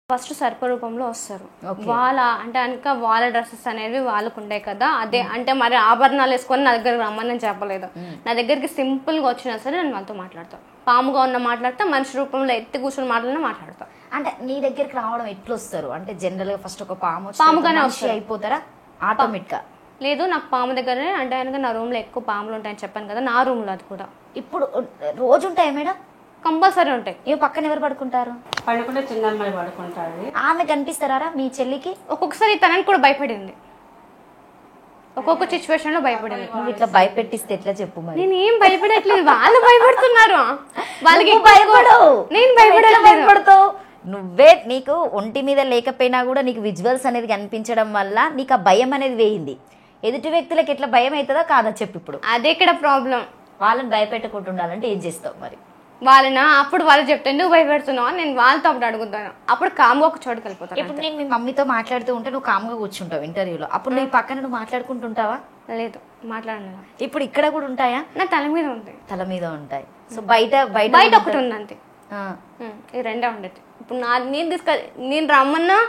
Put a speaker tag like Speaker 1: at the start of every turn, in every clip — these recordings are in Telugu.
Speaker 1: ఫస్ట్ సర్ప రూపంలో వస్తారు. వాళ్ళ అంటే కనుక వాళ్ళ డ్రెస్సెస్ అనేవి వాళ్ళకు ఉంటాయి కదా, అదే అంటే మరి ఆభరణాలు వేసుకొని నా దగ్గరకు రమ్మని నేను చెప్పలేదు. నా దగ్గరికి సింపుల్గా వచ్చినా సరే నేను వాళ్ళతో మాట్లాడతాను. పాముగా ఉన్న మాట్లాడతా, మనిషి రూపంలో ఎత్తి కూర్చొని మాట్లాడతా.
Speaker 2: అంటే నీ దగ్గరికి రావడం ఎట్లా వస్తారు? అంటే జనరల్ గా ఫస్ట్ ఒక పాముగానే అయిపోతారా ఆటోమేటిక్ గా?
Speaker 1: లేదు, నాకు పాము దగ్గరనే అంటే కనుక నా రూమ్ లో ఎక్కువ పాములు ఉంటాయని చెప్పాను కదా, నా రూమ్ లో అది కూడా.
Speaker 2: ఇప్పుడు రోజు ఉంటాయా మేడం?
Speaker 1: కంపల్సరీ ఉంటాయి.
Speaker 2: ఏ పక్కన ఎవరు పడుకుంటారు?
Speaker 3: పడుకుంటే చిన్న అమ్మాయి పడుకుంటారు.
Speaker 2: ఆమె కనిపిస్తారా మీ చెల్లికి?
Speaker 1: ఒక్కొక్కసారి తనని కూడా భయపడింది, ఒక్కొక్క సిచ్యువేషన్ లో భయపడింది.
Speaker 2: నువ్వు ఇట్లా భయపెట్టిస్తే ఎట్లా చెప్పు మరి?
Speaker 1: నేను ఏం భయపడట్లేదు, వాళ్ళు భయపడుతున్నారు. వాళ్ళకి
Speaker 2: భయపడవు,
Speaker 1: నేను భయపడతావు.
Speaker 2: నువ్వే నీకు ఒంటి మీద లేకపోయినా కూడా నీకు విజువల్స్ అనేది కనిపించడం వల్ల నీకు ఆ భయం అనేది వేయింది. ఎదుటి వ్యక్తులకు ఎట్లా భయం అవుతుందో కాదా చెప్పు. ఇప్పుడు
Speaker 1: అదే ఇక్కడ ప్రాబ్లం.
Speaker 2: వాళ్ళని భయపెట్టకుండా ఉండాలంటే ఏం చేస్తావు మరి?
Speaker 1: వాళ్ళనా అప్పుడు వాళ్ళు చెప్తే ఎందుకు భయపెడుతున్నావు, నేను వాళ్ళతో అప్పుడు అడుగుతాను. అప్పుడు కామ్గా ఒక చోటుకి వెళ్ళిపోతాను.
Speaker 2: ఇప్పుడు నేను మీ మమ్మీతో మాట్లాడుతూ ఉంటే నువ్వు కామ్గా కూర్చుంటావు ఇంటర్వ్యూలో, అప్పుడు నీ పక్కన నువ్వు మాట్లాడుకుంటుంటావా?
Speaker 1: లేదు, మాట్లాడను.
Speaker 2: ఇప్పుడు ఇక్కడ కూడా ఉంటాయా?
Speaker 1: నా తల మీద ఉంటాయి.
Speaker 2: తల మీద ఉంటాయి. సో బయట బయట
Speaker 1: బయట ఒకటి ఉంది అంతే. ఈ రెండే ఉండేది. ఇప్పుడు నేను రమ్మన్నా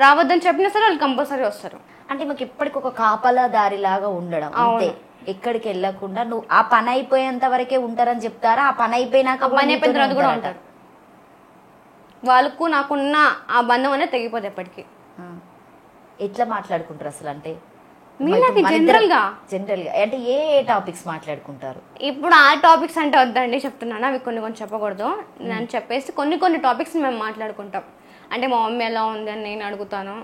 Speaker 1: రావద్దని చెప్పినా సరే వాళ్ళు కంపల్సరీ వస్తారు.
Speaker 2: అంటే మాకు ఇప్పటికి ఒక కాపలా దారి లాగా ఉండడం అంతే. ఎక్కడికి వెళ్ళకుండా నువ్వు ఆ పని అయిపోయేంత వరకే ఉంటారని చెప్తారా? ఆ పని అయిపోయినాక
Speaker 1: పని అయిపోయిన తర్వాత కూడా ఉంటారు. వాళ్ళకు నాకున్న ఆ బంధం అనేది తెగిపోదు ఎప్పటికీ.
Speaker 2: ఎట్లా మాట్లాడుకుంటారు అసలు? అంటే
Speaker 1: జనరల్ గా
Speaker 2: అంటే ఏ టాపిక్స్ మాట్లాడుకుంటారు?
Speaker 1: ఇప్పుడు ఆ టాపిక్స్ అంటే వద్దండి చెప్తున్నాను, అవి కొన్ని చెప్పకూడదు. నేను చెప్పేసి కొన్ని టాపిక్స్ మేము మాట్లాడుకుంటాం. అంటే మా మమ్మీ ఎలా ఉంది అని నేను అడుగుతాను,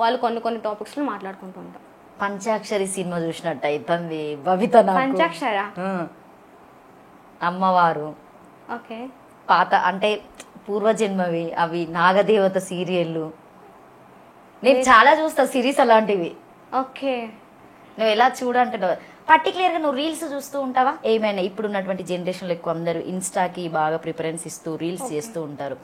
Speaker 1: వాళ్ళు కొన్ని టాపిక్స్ లో మాట్లాడుకుంటూ ఉంటాం.
Speaker 2: పంచాక్షరి సినిమా చూసినట్టు అవుతుంది బబిత.
Speaker 1: పంచాక్షర
Speaker 2: అమ్మవారు
Speaker 1: ఓకే,
Speaker 2: పాత అంటే పూర్వజన్మవి, అవి నాగదేవత సీరియళ్ళు నేను చాలా చూస్తా సిరీస్ అలాంటివి.
Speaker 1: ఓకే,
Speaker 2: నువ్వు ఎలా చూడంటున్నావు? పర్టికులర్గా నువ్వు రీల్స్ చూస్తూ ఉంటావా? ఏమైనా ఇప్పుడు ఉన్నటువంటి జనరేషన్లో ఎక్కువ అందరూ ఇన్స్టాకి బాగా ప్రిఫరెన్స్ ఇస్తూ రీల్స్ చేస్తూ ఉంటారు.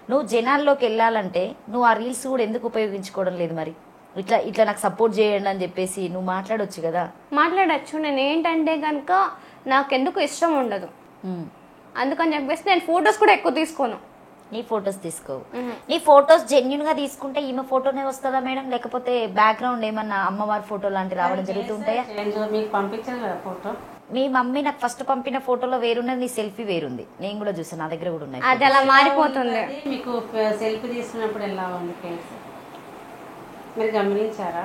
Speaker 2: నువ్వు జనాల్లోకి వెళ్ళాలంటే నువ్వు ఆ రీల్స్ కూడా ఎందుకు ఉపయోగించుకోవడం లేదు మరి? ఇట్లా నాకు సపోర్ట్ చేయండి అని చెప్పేసి నువ్వు మాట్లాడొచ్చు కదా.
Speaker 1: మాట్లాడచ్చు. నేను ఏంటంటే కనుక నాకెందుకు ఇష్టం ఉండదు, అందుకని చెప్పేసి నేను ఫొటోస్ కూడా ఎక్కువ తీసుకోను.
Speaker 2: నీ ఫొటోస్ తీసుకోవు? నీ ఫొటోస్ జెన్యున్ గా తీసుకుంటే ఈమె ఫోటోనే వస్తుందా మేడం? లేకపోతే బ్యాక్గ్రౌండ్ ఏమన్నా అమ్మవారి ఫోటో లాంటి రావడం జరుగుతుంటాయా? మీ మమ్మీ నాకు ఫస్ట్ పంపిన ఫోటోలో వేరున్నది, నీ సెల్ఫీ వేరుంది. నేను కూడా చూసాను, నా దగ్గర కూడా ఉన్నాయి.
Speaker 1: అది అలా మారిపోతుంది.
Speaker 3: మీకు సెల్ఫీ తీసుకున్నప్పుడు ఎలా ఉంది మీరు గమనించారా?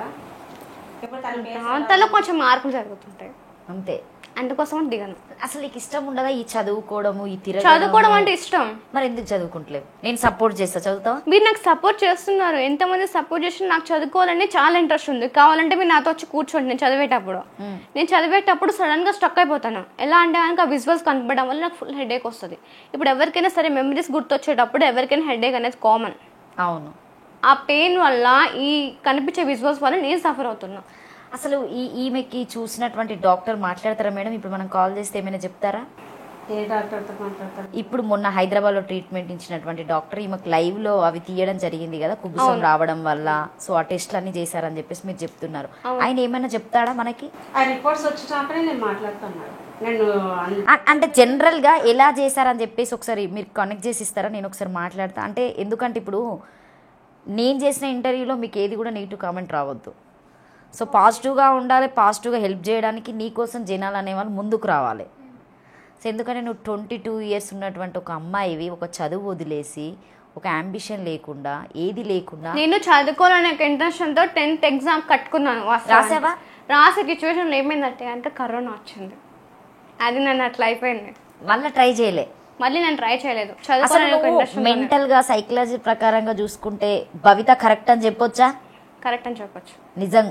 Speaker 1: తనలో కొంచెం మార్పులు జరుగుతుంటాయి
Speaker 2: అంతే,
Speaker 1: అందుకోసం దిగను.
Speaker 2: అసలు నీకు ఇష్టం ఉండదా ఈ చదువుకోవడము, ఈ
Speaker 1: చదువుకోవడం అంటే ఇష్టం?
Speaker 2: మరి ఎందుకు చదువుకుంటలేవు? నేను సపోర్ట్ చేస్తా, చదువుతావా?
Speaker 1: మీరు నాకు సపోర్ట్ చేస్తున్నారు, ఎంతమంది సపోర్ట్ చేసి నాకు చదువుకోవాలని చాలా ఇంట్రెస్ట్ ఉంది. కావాలంటే మీరు నాతో వచ్చి కూర్చోండి. నేను చదివేటప్పుడు సడన్ గా స్టక్ అయిపోతాను. ఎలా అంటే కనుక విజువల్స్ కనపడడం వల్ల నాకు ఫుల్ హెడేక్ వస్తుంది. ఇప్పుడు ఎవరికైనా సరే మెమరీస్ గుర్తొచ్చేటప్పుడు ఎవరికైనా హెడేక్ అనేది కామన్.
Speaker 2: అవును,
Speaker 1: ఆ పెయిన్ వల్ల ఈ కనిపించే విజువల్స్ వల్ల నేను సఫర్ అవుతున్నా.
Speaker 2: అసలు ఈమెకి చూసినటువంటి డాక్టర్ మాట్లాడతారా మేడం? ఇప్పుడు మనం కాల్ చేస్తే ఏమైనా చెప్తారా?
Speaker 3: ఏ డాక్టర్తో మాట్లాడతారు?
Speaker 2: ఇప్పుడు మొన్న హైదరాబాద్ లో ట్రీట్మెంట్ ఇచ్చినటువంటి డాక్టర్ ఈమెకు లైవ్ లో అవి తీయడం జరిగింది కదా, కుబుసం రావడం వల్ల. సో ఆ టెస్ట్లు అన్ని చేశారని చెప్పేసి మీరు చెప్తున్నారు. ఆయన ఏమైనా చెప్తాడా మనకి?
Speaker 3: ఆ రిపోర్ట్స్ వచ్చినప్పుడే నేను మాట్లాడుతున్నాను.
Speaker 2: అంటే జనరల్ గా ఎలా చేశారని చెప్పేసి ఒకసారి మీరు కనెక్ట్ చేసి ఇస్తారా? నేను ఒకసారి మాట్లాడతా. అంటే ఎందుకంటే ఇప్పుడు నేను చేసిన ఇంటర్వ్యూలో మీకు ఏది కూడా నెగిటివ్ కామెంట్ రావద్దు. సో పాజిటివ్గా ఉండాలి, పాజిటివ్గా హెల్ప్ చేయడానికి నీకోసం జనాలు అనేవాళ్ళు ముందుకు రావాలి. సో ఎందుకంటే నువ్వు 22 years ఉన్నటువంటి ఒక అమ్మాయివి, ఒక చదువు వదిలేసి, ఒక అంబిషన్ లేకుండా, ఏది లేకుండా.
Speaker 1: నేను చదువుకోవాలనే ఇంటెన్షన్తో 10th ఎగ్జామ్ కట్టుకున్నాను.
Speaker 2: రాసావా?
Speaker 1: రాసే సిచ్యువేషన్ ఏమైందంటే అంటే కరోనా వచ్చింది, అది నన్ను అట్లా అయిపోయింది.
Speaker 2: మళ్ళీ ట్రై చేయలే?
Speaker 1: మళ్ళీ నేను ట్రై చేయలేదు.
Speaker 2: మెంటల్ గా సైకాలజీ ప్రకారంగా చూసుకుంటే భవిత కరెక్ట్ అని చెప్పొచ్చా?
Speaker 1: కరెక్ట్ అని చెప్పొచ్చు.
Speaker 2: నిజం